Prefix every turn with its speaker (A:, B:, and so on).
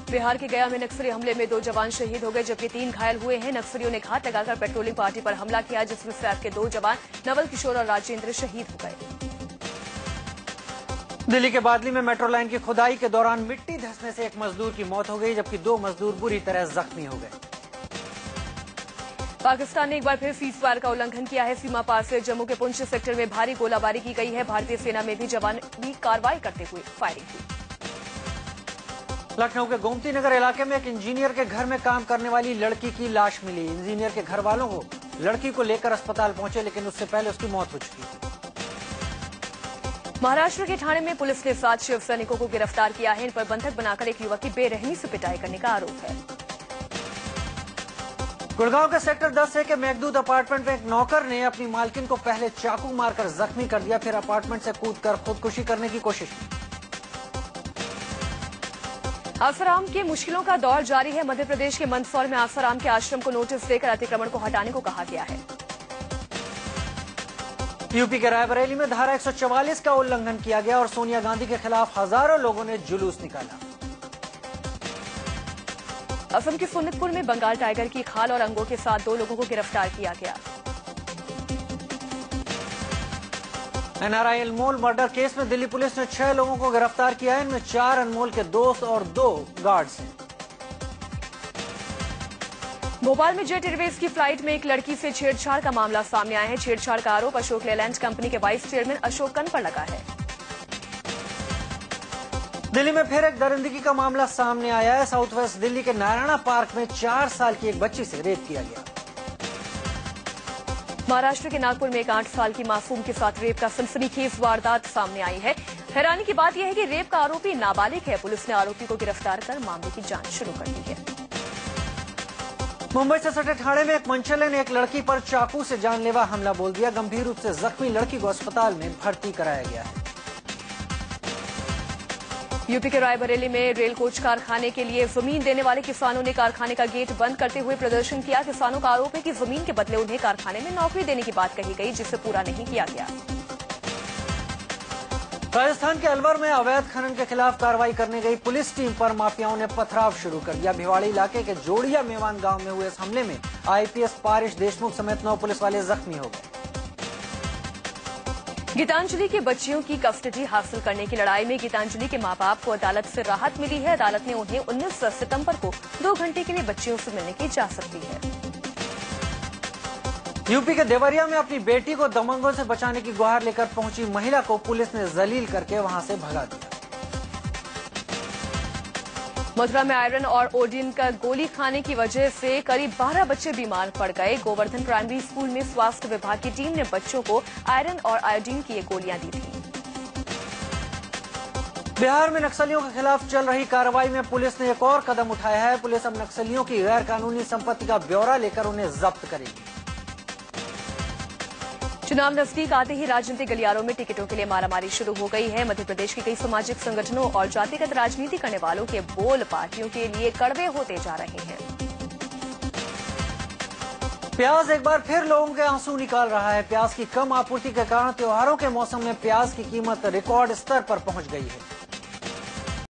A: बिहार के गया में नक्सली हमले में 2 जवान शहीद हो गए जबकि 3 घायल हुए हैं। नक्सलियों ने घात लगाकर पेट्रोलिंग पार्टी पर हमला किया जिसमें सैफ के 2 जवान नवल किशोर और राजेंद्र शहीद हो गए।
B: दिल्ली के बादली में मेट्रो लाइन की खुदाई के दौरान मिट्टी धंसने से एक मजदूर की मौत हो गई जबकि 2 मजदूर बुरी तरह जख्मी हो गए।
A: पाकिस्तान ने एक बार फिर सीजफायर का उल्लंघन किया है। सीमा पार से जम्मू के पुंछ सेक्टर में भारी गोलाबारी की गई है। भारतीय सेना में भी जवान भी कार्रवाई करते हुए फायरिंग की।
B: लखनऊ के गोमती नगर इलाके में एक इंजीनियर के घर में काम करने वाली लड़की की लाश मिली। इंजीनियर के घर वालों को लड़की को लेकर अस्पताल पहुंचे लेकिन उससे पहले उसकी मौत हो चुकी थी।
A: महाराष्ट्र के ठाणे में पुलिस ने 7 शिव सैनिकों को गिरफ्तार किया है। इन पर बंधक बनाकर एक युवक की बेरहमी से पिटाई करने का आरोप है।
B: गुड़गांव के सेक्टर 10 के मेघदूत अपार्टमेंट में एक नौकर ने अपनी मालकिन को पहले चाकू मारकर जख्मी कर दिया, फिर अपार्टमेंट से कूदकर खुदकुशी करने की कोशिश की।
A: आसाराम की मुश्किलों का दौर जारी है। मध्य प्रदेश के मंदसौर में आसाराम के आश्रम को नोटिस देकर अतिक्रमण को हटाने को कहा गया है।
B: यूपी के रायबरेली में धारा 144 का उल्लंघन किया गया और सोनिया गांधी के खिलाफ हजारों लोगों ने जुलूस निकाला।
A: असम के सोनितपुर में बंगाल टाइगर की खाल और अंगों के साथ 2 लोगों को गिरफ्तार किया गया।
B: एनआरआई अनमोल मर्डर केस में दिल्ली पुलिस ने 6 लोगों को गिरफ्तार किया है। इनमें 4 अनमोल के दोस्त और 2 गार्ड्स हैं।
A: भोपाल में जेट एयरवेज की फ्लाइट में एक लड़की से छेड़छाड़ का मामला सामने आया है। छेड़छाड़ का आरोप अशोक लेलैंड कंपनी के वाइस चेयरमैन अशोक कन पर लगा है।
B: दिल्ली में फिर एक दरिंदगी का मामला सामने आया है। साउथ वेस्ट दिल्ली के नारायणा पार्क में 4 साल की एक बच्ची से रेप किया गया।
A: महाराष्ट्र के नागपुर में एक 8 साल की मासूम के साथ रेप का सनसनीखेज वारदात सामने आई है। हैरानी की बात यह है कि रेप का आरोपी नाबालिग है। पुलिस ने आरोपी को गिरफ्तार कर मामले की जांच शुरू कर दी है।
B: मुंबई से सटे ठाणे में एक मनचले ने एक लड़की पर चाकू से जानलेवा हमला बोल दिया। गंभीर रूप से जख्मी लड़की को अस्पताल में भर्ती कराया गया है।
A: यूपी के रायबरेली में रेल कोच कारखाने के लिए जमीन देने वाले किसानों ने कारखाने का गेट बंद करते हुए प्रदर्शन किया। किसानों का आरोप है कि जमीन के बदले उन्हें कारखाने में नौकरी देने की बात कही गई जिसे पूरा नहीं किया गया।
B: राजस्थान के अलवर में अवैध खनन के खिलाफ कार्रवाई करने गई पुलिस टीम पर माफियाओं ने पथराव शुरू कर दिया। भिवाड़ी इलाके के जोड़िया मेवान गांव में हुए इस हमले में आईपीएस पारिश देशमुख समेत 9 पुलिस वाले जख्मी हो गए।
A: गीतांजलि के बच्चियों की कस्टडी हासिल करने की लड़ाई में गीतांजलि के मां बाप को अदालत से राहत मिली है। अदालत ने उन्हें 19 सितंबर को 2 घंटे के लिए बच्चियों से मिलने की इजाजत दी है।
B: यूपी के देवरिया में अपनी बेटी को दबंगों से बचाने की गुहार लेकर पहुंची महिला को पुलिस ने जलील करके वहां से भगा दिया।
A: मथुरा में आयरन और ओडिन का गोली खाने की वजह से करीब 12 बच्चे बीमार पड़ गए। गोवर्धन प्राइमरी स्कूल में स्वास्थ्य विभाग की टीम ने बच्चों को आयरन और आयोडीन की ये गोलियां दी थी।
B: बिहार में नक्सलियों के खिलाफ चल रही कार्रवाई में पुलिस ने एक और कदम उठाया है। पुलिस अब नक्सलियों की गैर कानूनी संपत्ति का ब्यौरा लेकर उन्हें जब्त करेगी।
A: चुनाव नजदीक आते ही राजनीतिक गलियारों में टिकटों के लिए मारामारी शुरू हो गई है। मध्य प्रदेश के कई सामाजिक संगठनों और जातिगत राजनीति करने वालों के बोल पार्टियों के लिए कड़वे होते जा रहे हैं।
B: प्याज एक बार फिर लोगों के आंसू निकाल रहा है। प्याज की कम आपूर्ति के कारण त्योहारों के मौसम में प्याज की कीमत रिकॉर्ड स्तर पर पहुंच गई है।